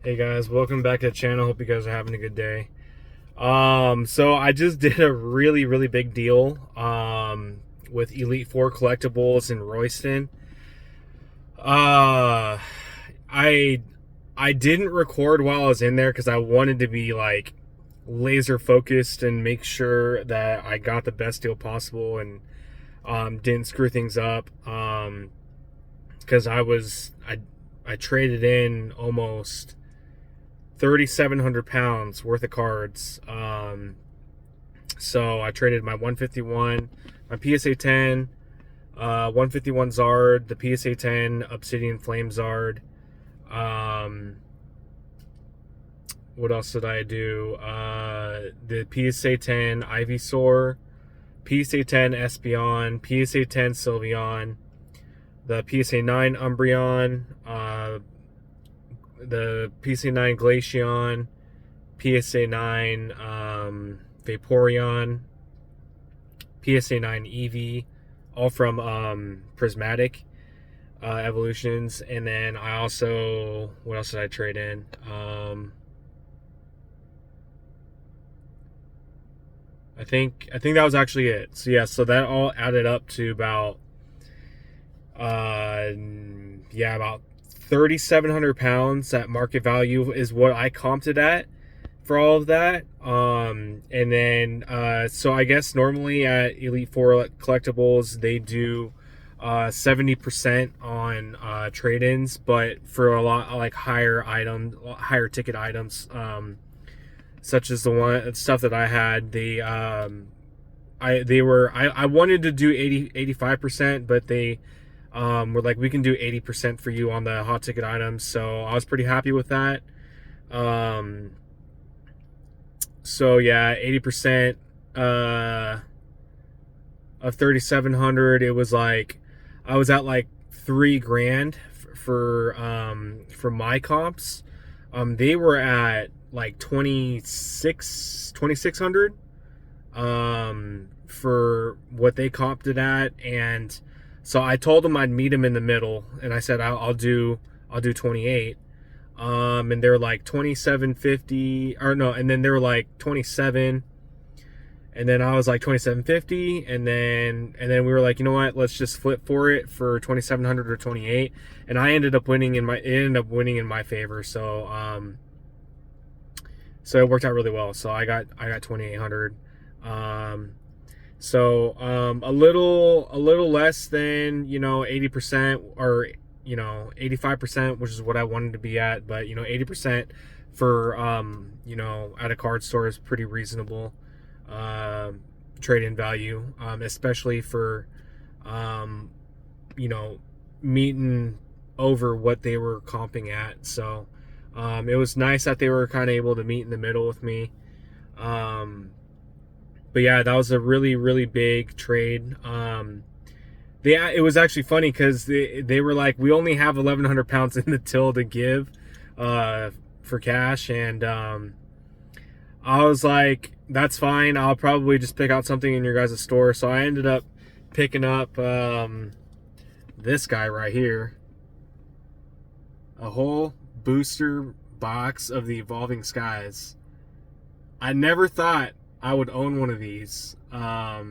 Hey guys, welcome back to the channel. Hope you guys are having a good day. So I just did a really big deal with Elite Four Collectables in Royston. Uh, I I didn't record while I was in there because I wanted to be like laser focused and make sure that I got the best deal possible and didn't screw things up. Because I traded in almost 3,700 pounds worth of cards. So I traded my 151, my PSA 10, 151 Zard, the PSA 10 Obsidian Flame Zard. What else did I do? The PSA 10 Ivysaur, PSA 10 Espeon, PSA 10 Sylveon, the PSA 9 Umbreon, the PSA 9 Glaceon, PSA 9 Vaporeon, PSA 9 Eevee, all from Prismatic Evolutions. And then I also, what else did I trade in? I think that was actually it. So yeah, so that all added up to about about 3,700 pounds at market value is what I comped it at for all of that. And then so I guess normally at Elite Four Collectables they do 70% on trade-ins, but for a lot like higher ticket items, such as the one stuff that I had, I wanted to do 85%, but they were like, we can do 80% for you on the hot ticket items. So I was pretty happy with that. So yeah, 80% of 3,700. It was like I was at like $3,000 for my comps. They were at like 2,600 for what they comped it at. And so I told them I'd meet them in the middle, and I said I'll do 28. And they're like 27.50, or no, and then they were like 27, and then I was like 27.50, and then we were like, you know what, let's just flip for it for 2,700 or 28, and it ended up winning in my favor. So so it worked out really well. So I got 2,800. So a little less than 80%, or 85%, which is what I wanted to be at. But 80% for at a card store is pretty reasonable trade-in value, especially for meeting over what they were comping at. So it was nice that they were kind of able to meet in the middle with me. But yeah, that was a really big trade. It was actually funny because they were like, we only have 1,100 pounds in the till to give for cash, and I was like, that's fine. I'll probably just pick out something in your guys' store. So I ended up picking up this guy right here, a whole booster box of the Evolving Skies. I never thought I would own one of these, but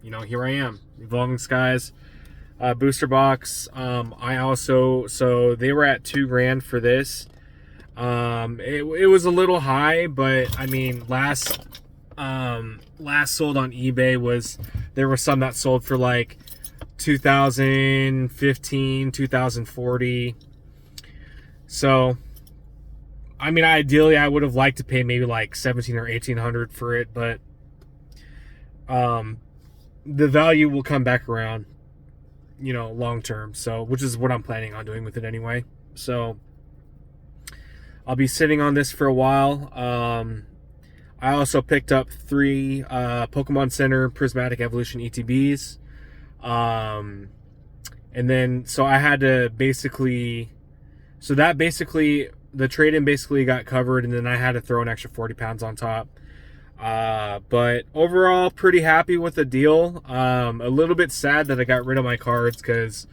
here I am. Evolving Skies booster box. So they were at $2,000 for this. It was a little high, but I mean, last sold on eBay there were some that sold for like 2,015, 2,040. So I mean, ideally I would have liked to pay maybe like 1,700 or 1,800 for it, but the value will come back around, long term. So, which is what I'm planning on doing with it anyway. So I'll be sitting on this for a while. I also picked up 3 Pokemon Center Prismatic Evolution ETBs. And then, so I had to basically, the trade-in basically got covered, and then I had to throw an extra 40 pounds on top. But overall, pretty happy with the deal. A little bit sad that I got rid of my cards because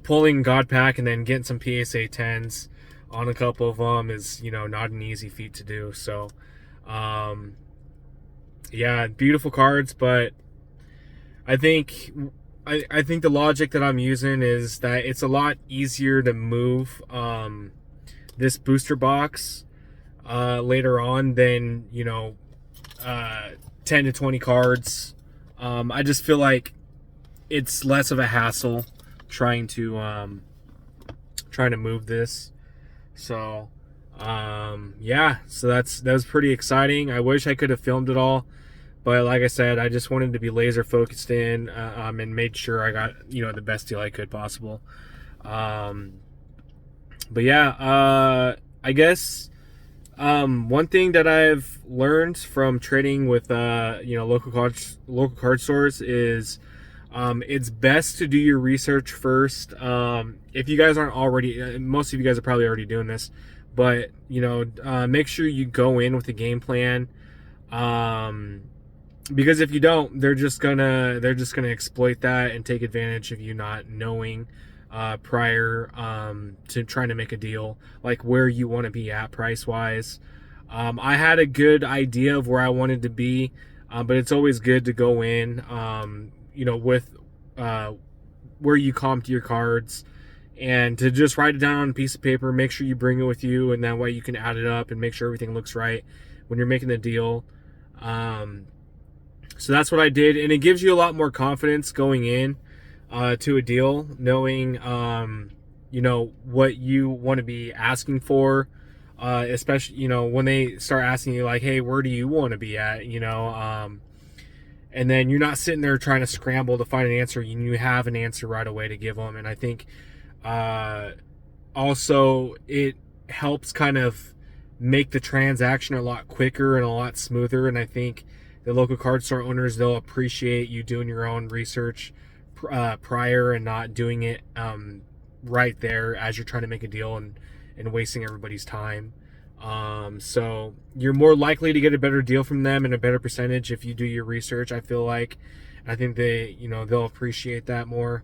pulling God Pack and then getting some PSA 10s on a couple of them is, not an easy feat to do. So, yeah, beautiful cards, but I think the logic that I'm using is that it's a lot easier to move this booster box later on than 10 to 20 cards. I just feel like it's less of a hassle trying to move this. So yeah, so that was pretty exciting. I wish I could have filmed it all, but like I said, I just wanted to be laser focused in and made sure I got the best deal I could possible. But yeah, I guess one thing that I've learned from trading with local card stores is it's best to do your research first. If you guys aren't already, most of you guys are probably already doing this, but make sure you go in with a game plan. Because if you don't, they're just gonna exploit that and take advantage of you not knowing prior to trying to make a deal, like where you want to be at price wise. I had a good idea of where I wanted to be, but it's always good to go in with where you comped your cards, and to just write it down on a piece of paper. Make sure you bring it with you, and that way you can add it up and make sure everything looks right when you're making the deal. So that's what I did, and it gives you a lot more confidence going in to a deal, knowing what you want to be asking for, especially when they start asking you like, hey, where do you want to be at, and then you're not sitting there trying to scramble to find an answer. You have an answer right away to give them. And I think also it helps kind of make the transaction a lot quicker and a lot smoother. And I think the local card store owners, they'll appreciate you doing your own research prior and not doing it right there as you're trying to make a deal and wasting everybody's time. So you're more likely to get a better deal from them and a better percentage if you do your research, I feel like. I think they'll appreciate that more.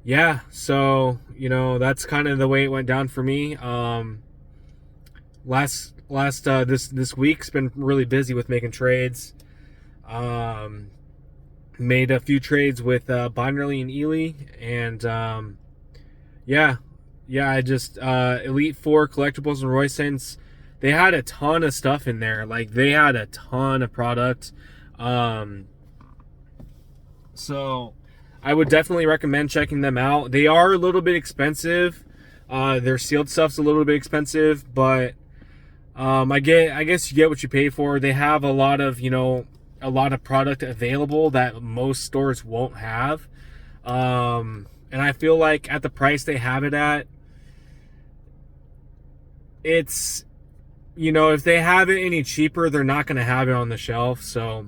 Yeah, so that's kind of the way it went down for me. This week's been really busy with making trades. Made a few trades with Binderly and Ely, and I just Elite Four Collectables and Royston's. They had a ton of stuff in there. Like, they had a ton of product. So I would definitely recommend checking them out. They are a little bit expensive. Their sealed stuff's a little bit expensive, but I guess you get what you pay for. They have a lot of product available that most stores won't have. And I feel like at the price they have it at, it's, if they have it any cheaper, they're not going to have it on the shelf. So,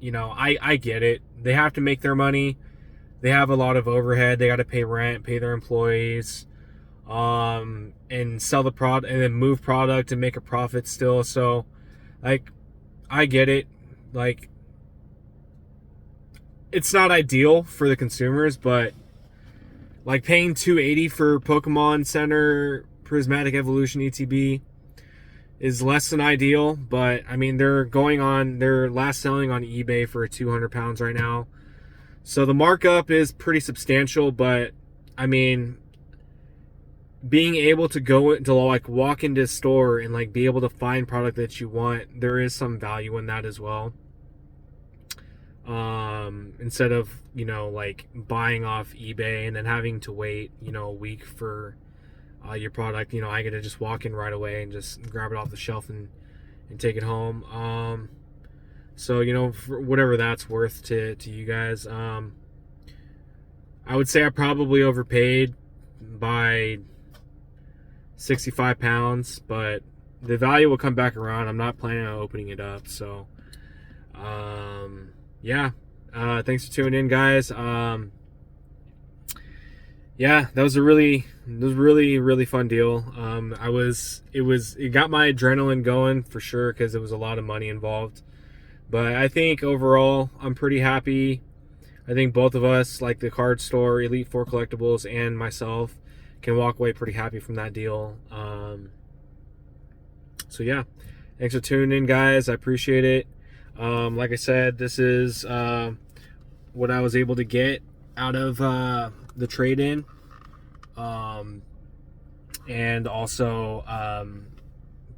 I get it. They have to make their money. They have a lot of overhead. They got to pay rent, pay their employees, and sell the product and then move product and make a profit still. So, like, I get it. Like, it's not ideal for the consumers, but like paying $280 for Pokemon Center Prismatic Evolution ETB is less than ideal. But I mean, they're last selling on eBay for 200 pounds right now, so the markup is pretty substantial. But I mean, being able to go into walk into a store and like be able to find product that you want, there is some value in that as well. Instead of buying off eBay and then having to wait a week for your product, I get to just walk in right away and just grab it off the shelf and take it home. So for whatever that's worth to you guys, I would say I probably overpaid by 65 pounds, but the value will come back around. I'm not planning on opening it up. So yeah, thanks for tuning in, guys. Yeah, that was a really fun deal. It got my adrenaline going for sure, because it was a lot of money involved. But I think overall I'm pretty happy I think both of us, like the card store, Elite Four Collectables, and myself, can walk away pretty happy from that deal. So yeah, thanks for tuning in, guys. I appreciate it. Like I said, this is what I was able to get out of the trade-in, and also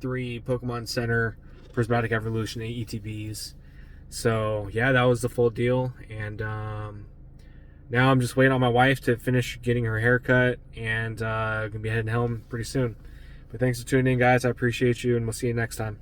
3 Pokemon Center Prismatic Evolution ETBs. So yeah, that was the full deal, and now I'm just waiting on my wife to finish getting her haircut, and gonna be heading home pretty soon. But thanks for tuning in, guys. I appreciate you, and we'll see you next time.